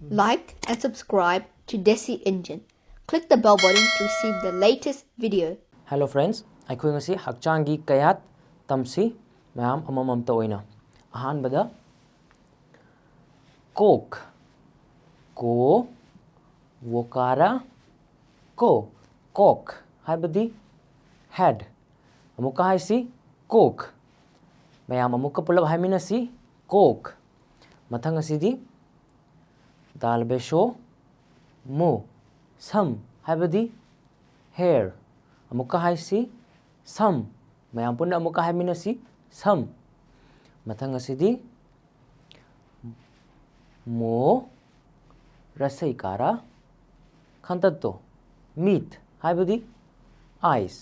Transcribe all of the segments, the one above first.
Like and subscribe to Desi Engine. Click the bell button to receive the latest video. Hello friends, ꯑꯩꯈꯣꯏ ꯉꯁꯤ ꯍꯛꯆꯥꯡꯒꯤ ꯀꯌꯥꯠ ꯇꯝꯁꯤ ꯃꯌꯥꯝ ꯑꯃꯃꯝꯇ ꯑꯣꯏꯅ ꯑꯍꯥꯟꯕꯗ ꯀꯣꯛ ꯀꯣ ꯋꯣꯀꯥꯔꯥ ꯀꯣ ꯀꯣꯛ ꯍꯥꯏꯕꯗꯤ head ꯑꯃꯨꯛꯀ ꯍꯥꯏꯁꯤ ꯀꯣꯛ ꯃꯌꯥꯝ ꯑꯃꯨꯛꯀ ꯄꯨꯂꯞ ꯍꯥꯏꯃꯤꯟꯅꯁꯤ ꯀꯣꯛ ꯃꯊꯪ ꯑꯁꯤꯗꯤ ꯗꯥꯜꯕꯦꯁꯣ ꯃꯣ ꯁꯝ ꯍꯥꯏꯕꯗꯤ hair ꯑꯃꯨꯛꯀ ꯍꯥꯏꯁꯤ ꯁꯝ ꯃꯌꯥꯝ ꯄꯨꯟꯅ ꯑꯃꯨꯛꯀ ꯍꯥꯏꯃꯤꯟꯅꯁꯤ ꯁꯝ ꯃꯊꯪ ꯑꯁꯤꯗꯤ ꯃꯣ ꯔꯁꯩꯀꯥꯔꯥ ꯈꯟꯇꯠꯇꯣ ꯃꯤꯠ ꯍꯥꯏꯕꯗꯤ eyes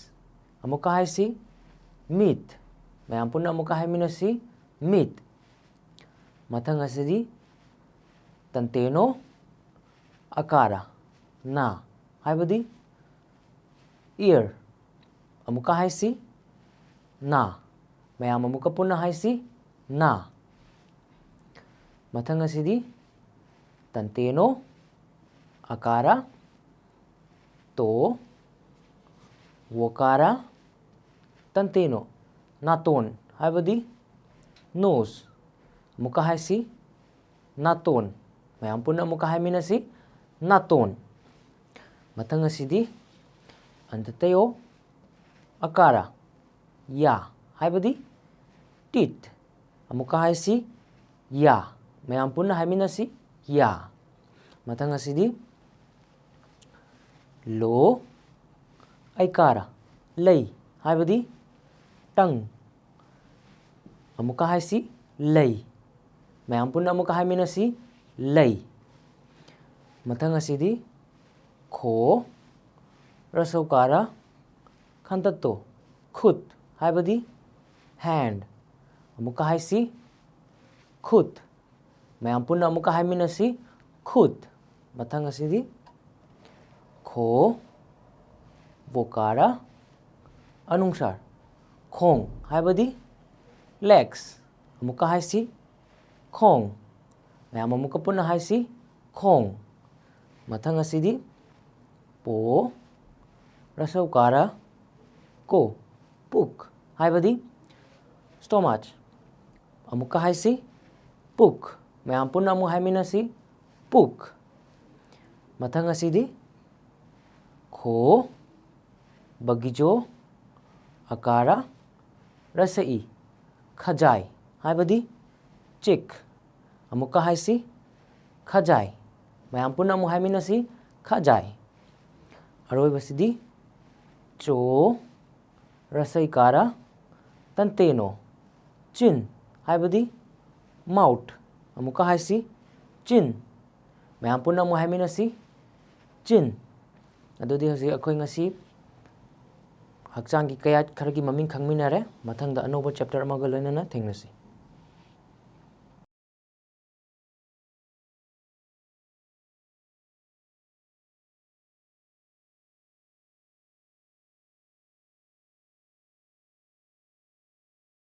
ꯑꯃꯨꯛꯀ ꯍꯥꯏꯁꯤ ꯃꯤꯠ ꯃꯌꯥꯝ ꯄꯨꯟꯅ ꯑꯃꯨꯛꯀ ꯍꯥꯏꯃꯤꯟꯅꯁꯤ ꯃꯤꯠ ꯃꯊꯪ ꯑꯁꯤꯗꯤ ꯇꯟꯇꯦꯅꯣ ꯑꯀꯥꯔꯥ ꯅꯥ ꯍꯥꯏꯕꯗꯤ ear ꯑꯃꯨꯛꯀ ꯍꯥꯏꯁꯤ ꯅꯥ ꯃꯌꯥꯝ ꯑꯃꯨꯛꯀ ꯄꯨꯟꯅ ꯍꯥꯏꯁꯤ ꯅꯥ ꯃꯊꯪ ꯑꯁꯤꯗꯤ ꯇꯟꯇꯦꯅꯣ ꯑꯀꯥꯔꯥ ꯇꯣ ꯋꯣꯀꯥꯔꯥ ꯇꯟꯇꯦꯅꯣ ꯅꯥꯇꯣꯟ ꯍꯥꯏꯕꯗꯤ ꯅꯣꯁ ꯑꯃꯨꯛꯀ ꯍꯥꯏꯁꯤ ꯅꯥꯇꯣꯟ ꯃꯌꯥꯝ ꯄꯨꯟꯅ ꯑꯃꯨꯛꯀ ꯍꯥꯏꯃꯤꯟꯅꯁꯤ ꯅꯥꯇꯣꯟ ꯃꯊꯪ ꯑꯁꯤꯗꯤ ꯑꯟꯇꯇꯌꯣ ꯑꯀꯥꯔꯥ ꯌꯥ ꯍꯥꯏꯕꯗꯤ ꯇꯤꯠ ꯑꯃꯨꯛꯀ ꯍꯥꯏꯁꯤ ꯌꯥ ꯃꯌꯥꯝ ꯄꯨꯟꯅ ꯍꯥꯏꯃꯤꯟꯅꯁꯤ ꯌꯥ ꯃꯊꯪ ꯑꯁꯤꯗꯤ ꯂꯣ ꯑꯩꯀꯥꯔꯥ ꯂꯩ ꯍꯥꯏꯕꯗꯤ ꯇꯪ ꯑꯃꯨꯛꯀ ꯍꯥꯏꯁꯤ ꯂꯩ ꯃꯌꯥꯝ ꯄꯨꯟꯅ ꯑꯃꯨꯛꯀ ꯍꯥꯏꯃꯤꯟꯅꯁꯤ ꯂꯩ ꯃꯊꯪ ꯑꯁꯤꯗꯤ ꯈꯣ ꯔꯁꯧꯀꯥꯔꯥ ꯈꯟꯇꯠꯇꯣ ꯈꯨꯠ ꯍꯥꯏꯕꯗꯤ hand ꯑꯃꯨꯛꯀ ꯍꯥꯏꯁꯤ ꯈꯨꯠ ꯃꯌꯥꯝ ꯄꯨꯟꯅ ꯑꯃꯨꯛꯀ ꯍꯥꯏꯃꯤꯟꯅꯁꯤ ꯈꯨꯠ ꯃꯊꯪ ꯑꯁꯤꯗꯤ ꯈꯣ ꯕꯣꯀꯥꯔꯥ ꯑꯅꯨꯡꯁꯥꯔ ꯈꯣꯡ ꯍꯥꯏꯕꯗꯤ legs ꯑꯃꯨꯛꯀ ꯍꯥꯏꯁꯤ ꯈꯣꯡ ꯃꯌꯥꯝ ꯑꯃꯨꯛꯀ ꯄꯨꯟꯅ ꯍꯥꯏꯁꯤ ꯈꯣꯡ ꯃꯊꯪ ꯑꯁꯤꯗꯤ ꯄꯣ ꯔꯁꯧꯀꯥꯔꯥ ꯀꯣ ꯄꯨꯛ ꯍꯥꯏꯕꯗꯤ stomach ꯑꯃꯨꯛꯀ ꯍꯥꯏꯁꯤ ꯄꯨꯛ ꯃꯌꯥꯝ ꯄꯨꯟꯅ ꯑꯃꯨꯛ ꯍꯥꯏꯃꯤꯟꯅꯁꯤ ꯄꯨꯛ ꯃꯊꯪ ꯑꯁꯤꯗꯤ ꯈꯣ ꯕꯒꯤꯖꯣ ꯑꯀꯥꯔꯥ ꯔꯁꯏ ꯈꯖꯥꯏ ꯍꯥꯏꯕꯗꯤ ꯆꯤꯛ ꯑꯃꯨꯛꯀ ꯍꯥꯏꯁꯤ ꯈꯖꯥꯏ ꯃꯌꯥꯝ ꯄꯨꯟꯅ ꯑꯃꯨꯛ ꯍꯥꯏꯃꯤꯟꯅꯁꯤ ꯈꯖꯥꯏ ꯑꯔꯣꯏꯕꯁꯤꯗꯤ ꯆꯣ ꯔꯁꯩꯀꯥꯔꯥ ꯇꯟꯇꯦꯅꯣ ꯆꯤꯟ ꯍꯥꯏꯕꯗꯤ ꯃꯥꯎꯠ ꯑꯃꯨꯛꯀ ꯍꯥꯏꯁꯤ ꯆꯤꯟ ꯃꯌꯥꯝ ꯄꯨꯟꯅ ꯑꯃꯨꯛ ꯍꯥꯏꯃꯤꯟꯅꯁꯤ ꯆꯤꯟ ꯑꯗꯨꯗꯤ ꯍꯧꯖꯤꯛ ꯑꯩꯈꯣꯏ ꯉꯁꯤ ꯍꯛꯆꯥꯡꯒꯤ ꯀꯌꯥꯠ ꯈꯔꯒꯤ ꯃꯃꯤꯡ ꯈꯪꯃꯤꯟꯅꯔꯦ ꯃꯊꯪꯗ ꯑꯅꯧꯕ ꯆꯦꯞꯇꯔ ꯑꯃꯒ ꯂꯣꯏꯅꯅ ꯊꯦꯡꯅꯁꯤ